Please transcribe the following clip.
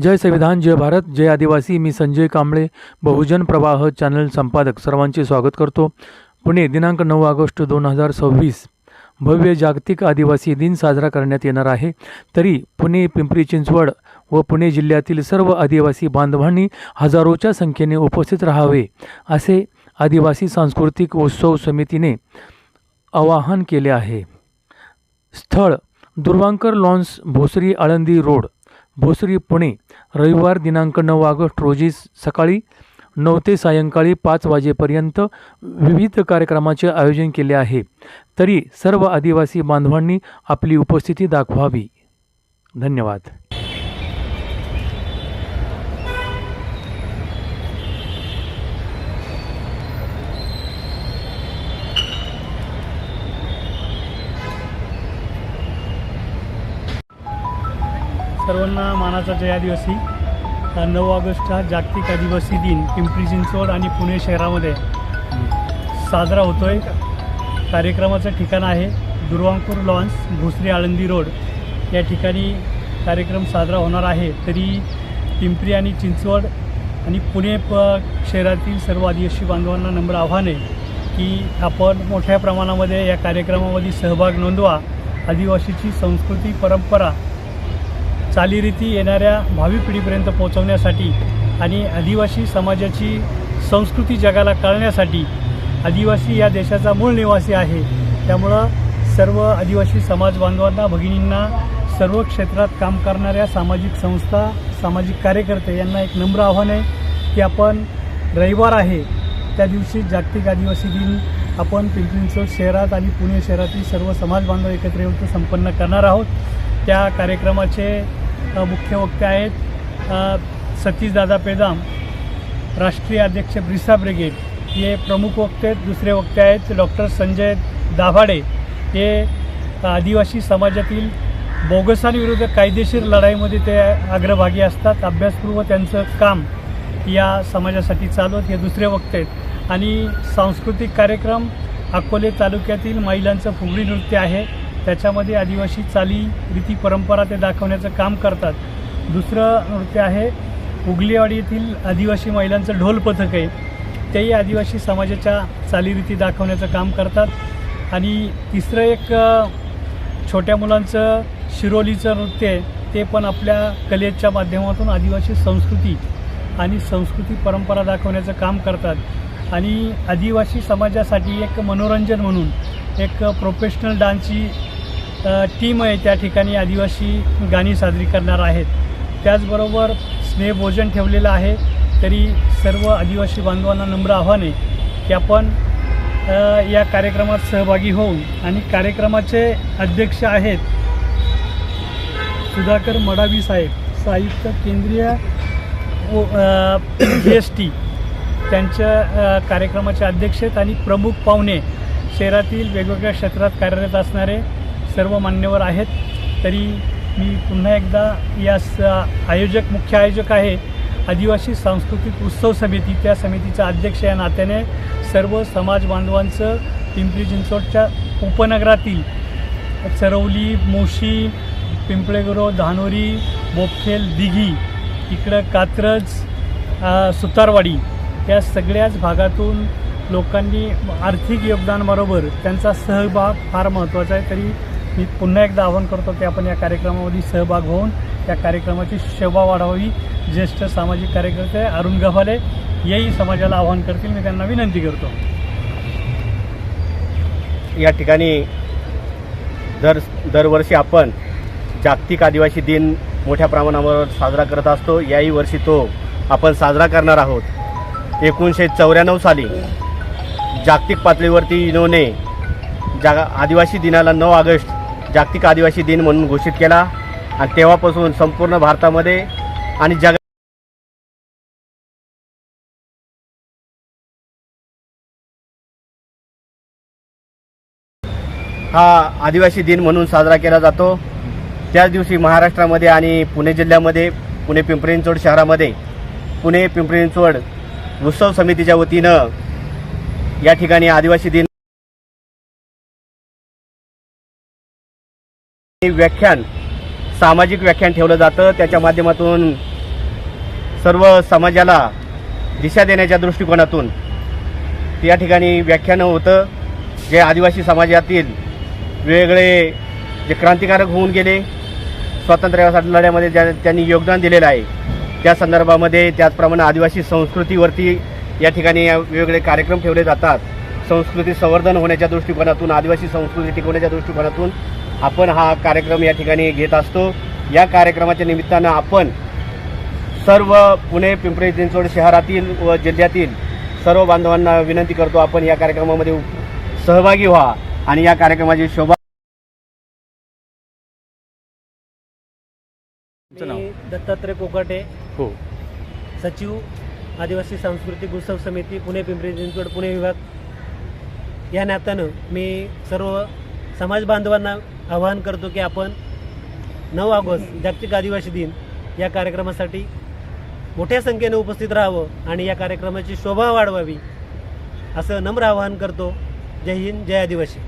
जय संविधान, जय भारत, जय आदिवासी. मी संजय कांबळे, बहुजन प्रवाह चॅनल संपादक. सर्वांचे स्वागत करतो. पुणे दिनांक 9 ऑगस्ट 2026 भव्य जागतिक आदिवासी दिन साजरा करण्यात येणार आहे. तरी पुणे, पिंपरी चिंचवड व पुणे जिल्ह्यातील सर्व आदिवासी बांधवांनी हजारोच्या संख्येने उपस्थित राहावे असे आदिवासी सांस्कृतिक उत्सव समितीने आवाहन केले आहे. स्थळ दुर्वांकर लॉन्स, भोसरी आळंदी रोड, भोसरी, पुणे. रविवार दिनांक 9 ऑगस्ट रोजी सकाळी 9 ते सायंकाळी 5 वाजेपर्यंत विविध कार्यक्रमाचे आयोजन केले आहे. तरी सर्व आदिवासी बांधवांनी आपली उपस्थिती दाखवावी. धन्यवाद. सर्वांना मानाचा जय आदिवासी. 9 ऑगस्ट हा जागतिक आदिवासी दिन पिंपरी चिंचवड आणि पुणे शहरामध्ये साजरा होतो आहे. कार्यक्रमाचं ठिकाण आहे दुर्वांकूर लॉन्स, भोसरी आळंदी रोड या ठिकाणी कार्यक्रम साजरा होणार आहे. तरी पिंपरी आणि चिंचवड आणि पुणे शहरातील सर्व आदिवासी बांधवांना नम्र आव्हान आहे की आपण मोठ्या प्रमाणामध्ये या कार्यक्रमामध्ये सहभाग नोंदवा. आदिवासीची संस्कृती, परंपरा, चालीरीती येणाऱ्या भावी पिढीपर्यंत पोहोचवण्यासाठी आणि आदिवासी समाजाची संस्कृती जगाला कळण्यासाठी. आदिवासी या देशाचा मूळ निवासी आहे. त्यामुळं सर्व आदिवासी समाज बांधवांना, भगिनींना, सर्व क्षेत्रात काम करणाऱ्या सामाजिक संस्था, सामाजिक कार्यकर्ते यांना एक नम्र आव्हान आहे की आपण रविवार आहे त्या दिवशी जागतिक आदिवासी दिन आपण पिंपरी चिंचवड शहरात आणि पुणे शहरातील सर्व समाज बांधव एकत्र येऊन संपन्न करणार आहोत. त्या कार्यक्रमाचे मुख्य वक्ते आहेत सतीशदादा पेदाम, राष्ट्रीय अध्यक्ष ब्रिसा ब्रिगेड, हे प्रमुख वक्ते आहेत. दुसरे वक्ते आहेत डॉक्टर संजय दाभाडे, हे आदिवासी समाजातील बोगसांविरुद्ध कायदेशीर लढाईमध्ये ते अग्रभागी असतात. अभ्यासपूर्व त्यांचं काम या समाजासाठी चालू आहेत. हे दुसरे वक्ते आहेत. आणि सांस्कृतिक कार्यक्रम अकोले तालुक्यातील महिलांचं फुगडी नृत्य आहे. त्याच्यामध्ये आदिवासी चाली, रीती, परंपरा ते दाखवण्याचं काम करतात. दुसरं नृत्य आहे उगलेवाडी येथील आदिवासी महिलांचं ढोल पथक आहे. तेही आदिवासी समाजाच्या चालीरीती दाखवण्याचं काम करतात. आणि तिसरं एक छोट्या मुलांचं शिरोलीचं नृत्य आहे. ते पण आपल्या कलेच्या माध्यमातून आदिवासी संस्कृती आणि परंपरा दाखवण्याचं काम करतात. आणि आदिवासी समाजासाठी एक मनोरंजन म्हणून एक प्रोफेशनल डान्सची टीम आहे. त्या ठिकाणी आदिवासी गाणी साजरी करणार आहेत. त्याचबरोबर स्नेहभोजन ठेवलेलं आहे. तरी सर्व आदिवासी बांधवांना नम्र आव्हान आहे की आपण या कार्यक्रमात सहभागी होऊन. आणि कार्यक्रमाचे अध्यक्ष आहेत सुधाकर मडावी साहेब, आयुक्त केंद्रीय GST, त्यांच्या कार्यक्रमाचे अध्यक्ष आहेत. आणि प्रमुख पाहुणे शहरातील वेगवेगळ्या क्षेत्रात कार्यरत असणारे सर्व मान्यवर आहेत. तरी मी पुन्हा एकदा या मुख्य आयोजक आहे आदिवासी सांस्कृतिक उत्सव समिती, त्या समितीचा अध्यक्ष या नात्याने सर्व समाज बांधवांचं पिंपरी चिंचवडच्या उपनगरातील चरवली, मोशी, पिंपळेगुरो, धानोरी, बोपखेल, दिघी, इकडं कात्रज, सुतारवाडी या सगळ्याच भागातून लोकांनी आर्थिक योगदानाबरोबर त्यांचा सहभाग फार महत्त्वाचा आहे. तरी मी पुन्हा एकदा आवाहन करतो की आपण या कार्यक्रमामध्ये सहभाग होऊन या कार्यक्रमाची शोभा वाढवावी. ज्येष्ठ सामाजिक कार्यकर्ते अरुण गव्हाले याही समाजाला आवाहन करतील. मी त्यांना विनंती करतो. या ठिकाणी दरवर्षी आपण जागतिक आदिवासी दिन मोठ्या प्रमाणावर साजरा करत असतो. याही वर्षी तो आपण साजरा करणार आहोत. 1994 साली जागतिक पातळीवरती युनोने आदिवासी दिनाला 9 ऑगस्ट जागतिक आदिवासी दिन म्हणून घोषित केला. आणि तेव्हापासून संपूर्ण भारतामध्ये आणि जगात हा आदिवासी दिन म्हणून साजरा केला जातो. त्याच दिवशी महाराष्ट्रामध्ये आणि पुणे जिल्ह्यामध्ये, पुणे पिंपरी चिंचवड शहरामध्ये पुणे पिंपरी चिंचवड उत्सव समितीच्या वतीनं या ठिकाणी आदिवासी दिन व्याख्यान, सामाजिक व्याख्यान ठेवलं जातं. त्याच्या माध्यमातून सर्व समाजाला दिशा देण्याच्या दृष्टिकोनातून या ठिकाणी व्याख्यानं होतं. जे आदिवासी समाजातील वेगवेगळे जे क्रांतिकारक होऊन गेले, स्वातंत्र्यासाठी लढ्यामध्ये त्यांनी योगदान दिलेलं आहे, त्या संदर्भामध्ये त्याचप्रमाणे आदिवासी संस्कृतीवरती या ठिकाणी वेगवेगळे कार्यक्रम ठेवले जातात. संस्कृती संवर्धन होण्याच्या दृष्टिकोनातून, आदिवासी संस्कृती टिकवण्याच्या दृष्टिकोनातून आपण हा कार्यक्रम या ठिकाणी घेत असतो. या कार्यक्रमाच्या निमित्तानं आपण सर्व पुणे पिंपरी चिंचवड शहरातील व जिल्ह्यातील सर्व बांधवांना विनंती करतो, आपण या कार्यक्रमामध्ये सहभागी व्हा आणि या कार्यक्रमाची शोभा. मी दत्तात्रय कोकाटे, हो. सचिव आदिवासी सांस्कृतिक उत्सव समिती पुणे पिंपरी चिंचवड पुणे विभाग या नात्यानं मी सर्व समाज बांधवांना आवाहन करतो की आपण 9 ऑगस्ट जागतिक आदिवासी दिन या कार्यक्रमासाठी मोठ्या संख्येने उपस्थित राहावं आणि या कार्यक्रमाची शोभा वाढवावी असं नम्र आवाहन करतो. जय हिंद, जय आदिवासी.